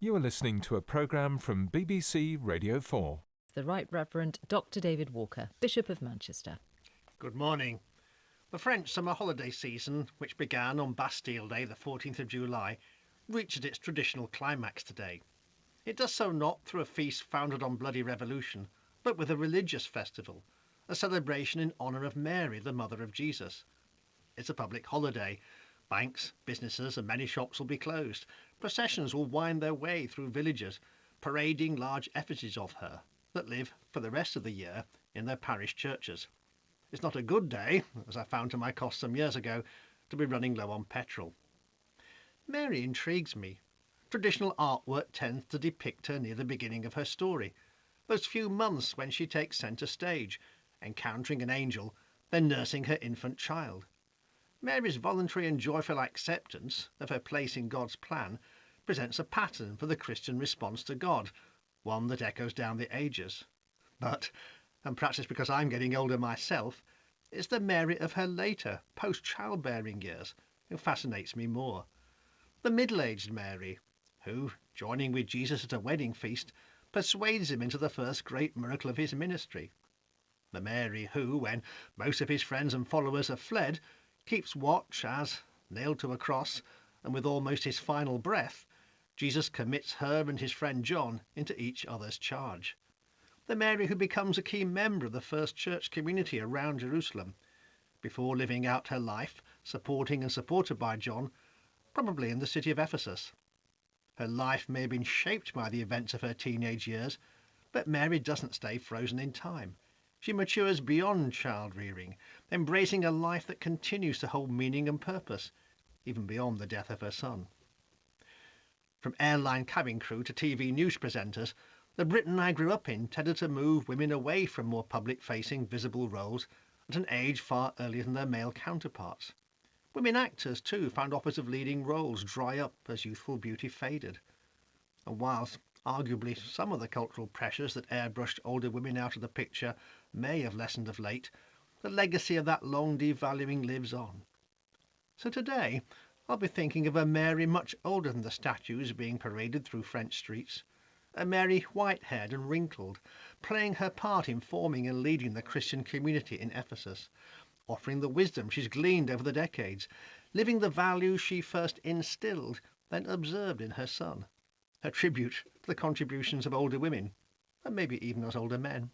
You are listening to a programme from BBC Radio 4. The Right Reverend Dr. David Walker, Bishop of Manchester. Good morning. The French summer holiday season, which began on Bastille Day, the 14th of July, reaches its traditional climax today. It does so not through a feast founded on bloody revolution, but with a religious festival, a celebration in honour of Mary, the mother of Jesus. It's a public holiday. Banks, businesses and many shops will be closed. Processions will wind their way through villages, parading large effigies of her that live for the rest of the year in their parish churches. It's not a good day, as I found to my cost some years ago, to be running low on petrol. Mary intrigues me. Traditional artwork tends to depict her near the beginning of her story, those few months when she takes centre stage, encountering an angel, then nursing her infant child. Mary's voluntary and joyful acceptance of her place in God's plan presents a pattern for the Christian response to God, one that echoes down the ages. But, and perhaps it's because I'm getting older myself, it's the Mary of her later, post-childbearing years who fascinates me more. The middle-aged Mary, who, joining with Jesus at a wedding feast, persuades him into the first great miracle of his ministry. The Mary who, when most of his friends and followers have fled, keeps watch as, nailed to a cross, and with almost his final breath, Jesus commits her and his friend John into each other's charge. The Mary who becomes a key member of the first church community around Jerusalem, before living out her life, supporting and supported by John, probably in the city of Ephesus. Her life may have been shaped by the events of her teenage years, but Mary doesn't stay frozen in time. She matures beyond child-rearing, embracing a life that continues to hold meaning and purpose, even beyond the death of her son. From airline cabin crew to TV news presenters, the Britain I grew up in tended to move women away from more public-facing, visible roles at an age far earlier than their male counterparts. Women actors, too, found offers of leading roles dry up as youthful beauty faded. And whilst arguably some of the cultural pressures that airbrushed older women out of the picture may have lessened of late, the legacy of that long devaluing lives on. So today, I'll be thinking of a Mary much older than the statues being paraded through French streets, a Mary white-haired and wrinkled, playing her part in forming and leading the Christian community in Ephesus, offering the wisdom she's gleaned over the decades, living the values she first instilled, then observed in her son. A tribute to the contributions of older women, and maybe even us older men.